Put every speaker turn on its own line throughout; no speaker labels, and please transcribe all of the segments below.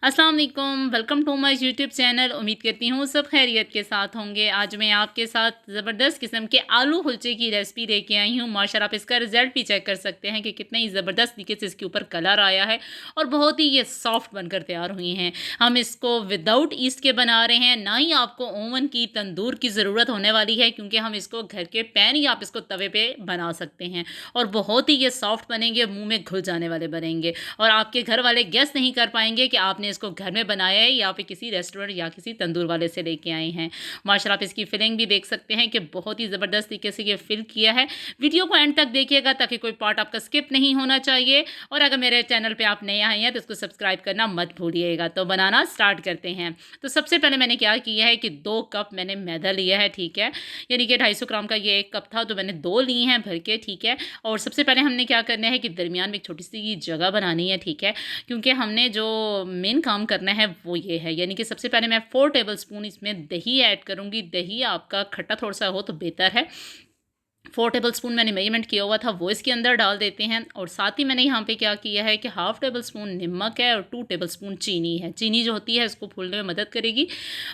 अस्सलाम वालेकुम, welcome to my YouTube channel. उम्मीद करती हूँ सब खैरियत के साथ होंगे। आज मैं आपके साथ ज़बरदस्त किस्म के आलू कुलचे की रेसिपी लेके आई हूँ। माशाल्लाह आप इसका रिज़ल्ट भी चेक कर सकते हैं कि कितने ही ज़बरदस्त तरीके से इसके ऊपर कलर आया है और बहुत ही ये सॉफ्ट बनकर तैयार हुई हैं। हम इसको विदाउट ईस्ट के बना रहे हैं, ना ही आपको ओवन की तंदूर की ज़रूरत होने वाली है, क्योंकि हम इसको घर के पैन या आप इसको तवे पे बना सकते हैं और बहुत ही ये सॉफ्ट बनेंगे, मुँह में घुल जाने वाले बनेंगे और आपके घर वाले गेस नहीं कर पाएँगे कि आपने इसको घर में बनाया है या फिर किसी रेस्टोरेंट या किसी तंदूर वाले से लेके आए हैं। माशाल्लाह आप इसकी फिलिंग भी देख सकते हैं कि बहुत ही ज़बरदस्त तरीके से ये फिल किया है। वीडियो को एंड तक देखिएगा ताकि कोई पार्ट आपका स्किप नहीं होना चाहिए और अगर मेरे चैनल पे आप नए आए हैं तो इसको सब्सक्राइब करना मत भूलिएगा। तो बनाना स्टार्ट करते हैं। तो सबसे पहले मैंने क्या किया है कि 2 कप मैंने मैदा लिया है, ठीक है? यानी कि 250 ग्राम का ये 1 कप था, तो मैंने 2 लिए हैं भर के, ठीक है? और सबसे पहले हमने क्या करना है कि दरमियान में एक छोटी-सी जगह बनानी है, ठीक है? क्योंकि हमने जो मेन काम करना है वो ये है, यानी कि सबसे पहले मैं 4 टेबलस्पून इसमें दही ऐड करूँगी। दही आपका खट्टा थोड़ा-सा हो तो बेहतर है। 4 टेबलस्पून मैंने मेजरमेंट किया हुआ था वो इसके अंदर डाल देते हैं और साथ ही मैंने यहाँ पे क्या किया है कि हाफ़ टेबलस्पून नमक है और 2 टेबलस्पून चीनी है। चीनी जो होती है इसको फूलने में मदद करेगी।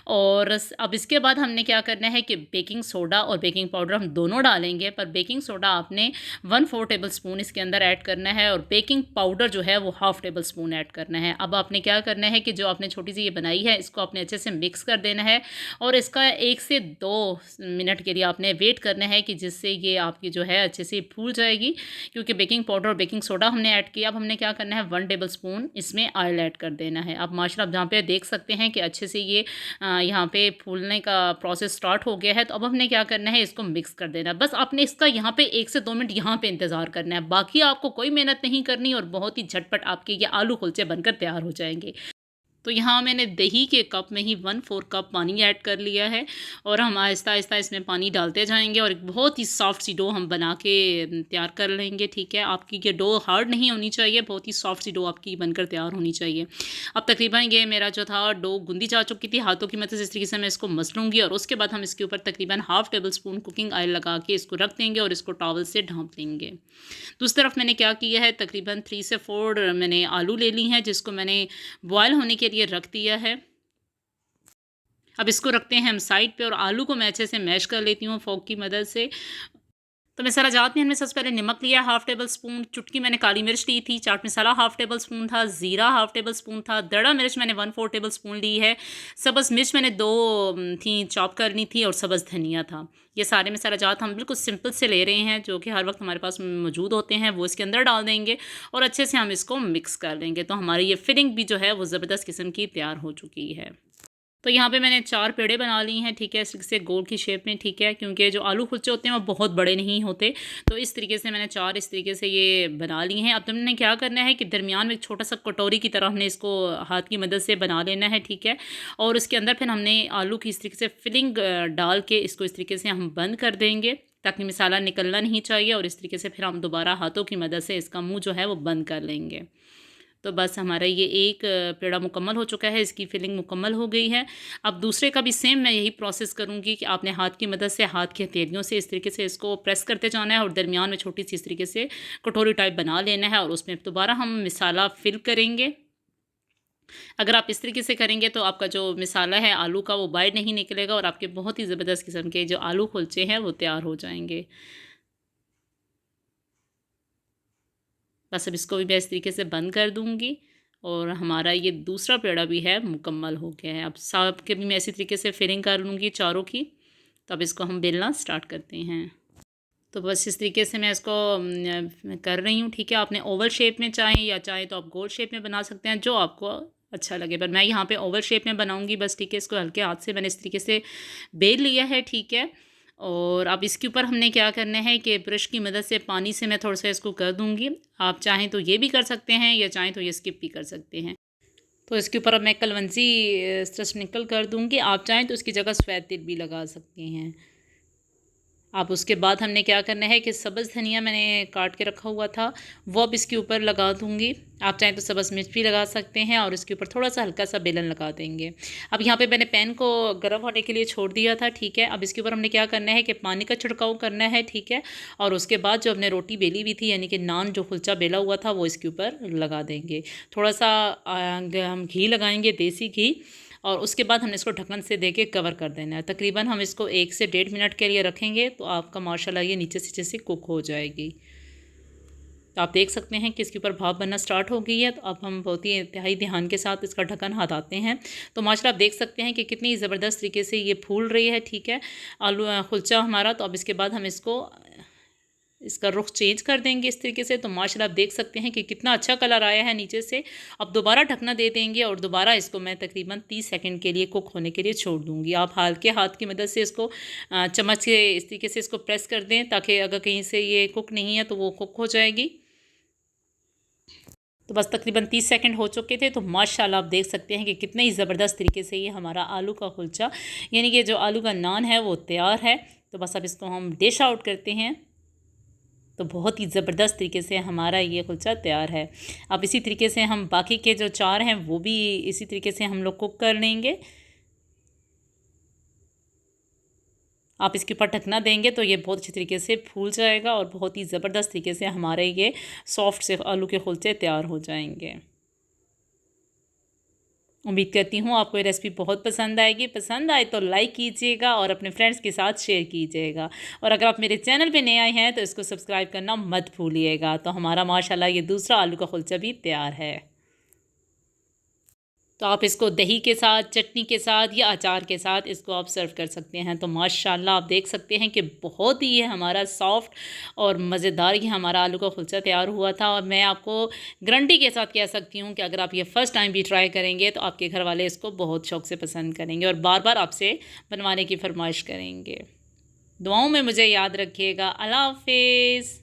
और अब इसके बाद हमने क्या करना है कि बेकिंग सोडा और बेकिंग पाउडर हम दोनों डालेंगे, पर बेकिंग सोडा आपने 1/4 टेबलस्पून इसके अंदर ऐड करना है और बेकिंग पाउडर जो है वो हाफ़ टेबलस्पून ऐड करना है। अब आपने क्या करना है कि जो आपने छोटी सी ये बनाई है इसको आपने अच्छे से मिक्स कर देना है और इसका 1 से 2 मिनट के लिए आपने वेट करना है कि जिससे ये आपकी जो है अच्छे से फूल जाएगी, क्योंकि बेकिंग पाउडर और बेकिंग सोडा हमने ऐड किया। अब हमने क्या करना है 1 टेबलस्पून इसमें ऑयल ऐड कर देना है। अब माशाल्लाह आप जहाँ पे देख सकते हैं कि अच्छे से ये यहाँ पे फूलने का प्रोसेस स्टार्ट हो गया है। तो अब हमने क्या करना है इसको मिक्स कर देना है। बस आपने इसका यहाँ पे 1 से 2 मिनट यहाँ पे इंतज़ार करना है। बाकी आपको कोई मेहनत नहीं करनी और बहुत ही झटपट आपके ये आलू कुलचे बनकर तैयार हो जाएँगे। तो यहाँ मैंने दही के कप में ही 1/4 कप पानी ऐड कर लिया है और हम आहिस्ता-आहिस्ता इसमें पानी डालते जाएँगे और एक बहुत ही सॉफ्ट सी डो हम बना के तैयार कर लेंगे, ठीक है? आपकी ये डो हार्ड नहीं होनी चाहिए, बहुत ही सॉफ्ट सी डो आपकी बनकर तैयार होनी चाहिए। अब तकरीबन ये मेरा जो था डो गूँदी जा चुकी थी, हाथों की मदद से इस तरीके से मैं इसको मस लूँगी और उसके बाद हम इसके ऊपर तकरीबन हाफ़ टेबलस्पून कुकिंग ऑयल लगा के इसको रख देंगे और इसको टॉवल से ढाँप देंगे। दूसरी तरफ मैंने क्या किया है तकरीबन 3 से 4 मैंने आलू ले ली हैं जिसको मैंने बॉयल होने के लिए रख दिया है। अब इसको रखते हैं हम साइड पे और आलू को मैं अच्छे से मैश कर लेती हूँ फ़ोर्क की मदद से। तो मसाला जात में हमने सबसे पहले नमक लिया हाफ़ टेबल स्पून, चुटकी मैंने काली मिर्च ली थी, chaat masala half table spoon था, ज़ीरा हाफ़ टेबल स्पून था, दड़ा मिर्च मैंने 1/4 टेबल स्पून ली है, सब्ज़ मिर्च मैंने 2 थी चॉप करनी थी और सब्ज़ धनिया था। ये सारे मसाला जात हम बिल्कुल सिंपल से ले रहे हैं जो कि हर वक्त हमारे पास मौजूद होते हैं, वो इसके अंदर डाल देंगे और अच्छे से हम इसको मिक्स कर लेंगे। तो हमारी ये फिलिंग भी जो है वो ज़बरदस्त किस्म की तैयार हो चुकी है। तो यहाँ पे मैंने 4 पेड़े बना ली हैं, ठीक है, इससे गोल की शेप में, ठीक है, क्योंकि जो आलू कुलचे होते हैं वो बहुत बड़े नहीं होते। तो इस तरीके से मैंने 4 इस तरीके से ये बना ली हैं। अब तुमने क्या करना है कि दरमियान में एक छोटा-सा कटोरी की तरह हमने इसको हाथ की मदद से बना लेना है, ठीक है, और उसके अंदर फिर हमने आलू की इस तरीके से फिलिंग डाल के इसको इस तरीके से हम बंद कर देंगे ताकि मसाला निकलना नहीं चाहिए और इस तरीके से फिर हम दोबारा हाथों की मदद से इसका मुँह जो है वो बंद कर लेंगे। तो बस हमारा ये एक पेड़ा मुकम्मल हो चुका है, इसकी फिलिंग मुकम्मल हो गई है। अब दूसरे का भी सेम मैं यही प्रोसेस करूँगी कि आपने हाथ की मदद से हाथ की हथेलियों से इस तरीके से इसको प्रेस करते जाना है और दरमियान में छोटी-सी इस तरीके से कटोरी टाइप बना लेना है और उसमें दोबारा हम मसाला फिल करेंगे। अगर आप इस तरीके से करेंगे तो आपका जो मसाला है आलू का वो बाहर नहीं निकलेगा और आपके बहुत ही ज़बरदस्त किस्म के जो आलू कुलचे हैं वो तैयार हो जाएँगे। बस अब इसको भी मैं इस तरीके से बंद कर दूँगी और हमारा ये दूसरा पेड़ा भी है मुकम्मल हो गया है। अब सब के भी मैं इसी तरीके से फिलिंग कर लूँगी चारों की। तो अब इसको हम बेलना स्टार्ट करते हैं। तो बस इस तरीके से मैं इसको कर रही हूँ, ठीक है। आपने ओवल शेप में चाहें या चाहें तो आप गोल शेप में बना सकते हैं, जो आपको अच्छा लगे, पर मैं यहाँ पे ओवल शेप में बनाऊँगी बस, ठीक है। इसको हल्के हाथ से मैंने इस तरीके से बेल लिया है, ठीक है। और अब इसके ऊपर हमने क्या करना है कि ब्रश की मदद से पानी से मैं थोड़ा-सा इसको कर दूँगी। आप चाहें तो ये भी कर सकते हैं या चाहें तो ये स्किप भी कर सकते हैं। तो इसके ऊपर अब मैं कलवंजी स्प्रिंकल कर दूँगी। आप चाहें तो इसकी जगह सफ़ेद तिल भी लगा सकते हैं। अब उसके बाद हमने क्या करना है कि सब्ज़ धनिया मैंने काट के रखा हुआ था वो अब इसके ऊपर लगा दूँगी। आप चाहें तो सब्ज़ मिर्च भी लगा सकते हैं और इसके ऊपर थोड़ा सा हल्का सा बेलन लगा देंगे। अब यहाँ पे मैंने पैन को गर्म होने के लिए छोड़ दिया था, ठीक है। अब इसके ऊपर हमने क्या करना है कि पानी का छिड़काव करना है, ठीक है। और उसके बाद जो हमने रोटी बेली हुई थी यानी कि नान जो कुलचा बेला हुआ था वो इसके ऊपर लगा देंगे। थोड़ा सा हम घी लगाएंगे, देसी घी, और उसके बाद हमने इसको ढक्कन से दे के कवर कर देना है। तकरीबन हम इसको 1 से 1.5 मिनट के लिए रखेंगे तो आपका माशाल्लाह ये नीचे से जैसे कुक हो जाएगी। तो आप देख सकते हैं कि इसके ऊपर भाप बनना स्टार्ट हो गई है। तो अब हम बहुत ही इंतहाई ध्यान के साथ इसका ढक्कन हटाते हैं। तो माशाल्लाह आप देख सकते हैं कि कितनी ज़बरदस्त तरीके से ये फूल रही है, ठीक है, आलू कुलचा हमारा। तो अब इसके बाद हम इसका रुख चेंज कर देंगे इस तरीके से। तो माशाल्लाह आप देख सकते हैं कि कितना अच्छा कलर आया है नीचे से। अब दोबारा ढकना दे देंगे और दोबारा इसको मैं तकरीबन 30 सेकंड के लिए कुक होने के लिए छोड़ दूंगी। आप हल्के हाथ की मदद से इसको चम्मच के इस तरीके से इसको प्रेस कर दें ताकि अगर कहीं से ये कुक नहीं है तो वो कुक हो जाएगी। तो बस तकरीबन 30 सेकंड हो चुके थे। तो माशाल्लाह आप देख सकते हैं कि कितने ही ज़बरदस्त तरीके से ये हमारा आलू का कुलचा यानी कि जो आलू का नान है वो तैयार है। तो बस अब इसको हम डिश आउट करते हैं। तो बहुत ही ज़बरदस्त तरीके से हमारा ये कुलचा तैयार है। अब इसी तरीके से हम बाकी के जो 4 हैं वो भी इसी तरीके से हम लोग कुक कर लेंगे। आप इसके ऊपर ढकना देंगे तो ये बहुत अच्छी तरीके से फूल जाएगा और बहुत ही ज़बरदस्त तरीके से हमारे ये सॉफ्ट से आलू के कुलचे तैयार हो जाएंगे। उम्मीद करती हूँ आपको ये रेसिपी बहुत पसंद आएगी। पसंद आए तो लाइक कीजिएगा और अपने फ्रेंड्स के साथ शेयर कीजिएगा। और अगर आप मेरे चैनल पे नए आए हैं तो इसको सब्सक्राइब करना मत भूलिएगा। तो हमारा माशाल्लाह ये दूसरा आलू का कुलचा भी तैयार है। तो आप इसको दही के साथ, चटनी के साथ या अचार के साथ इसको आप सर्व कर सकते हैं। तो माशाल्लाह आप देख सकते हैं कि बहुत ही ये हमारा सॉफ्ट और मज़ेदार ये हमारा आलू का कुलचा तैयार हुआ था। और मैं आपको गारंटी के साथ कह सकती हूँ कि अगर आप ये फ़र्स्ट टाइम भी ट्राई करेंगे तो आपके घर वाले इसको बहुत शौक़ से पसंद करेंगे और बार बार आपसे बनवाने की फरमाइश करेंगे। दुआओं में मुझे याद रखिएगा। अल्लाह हाफ़िज़।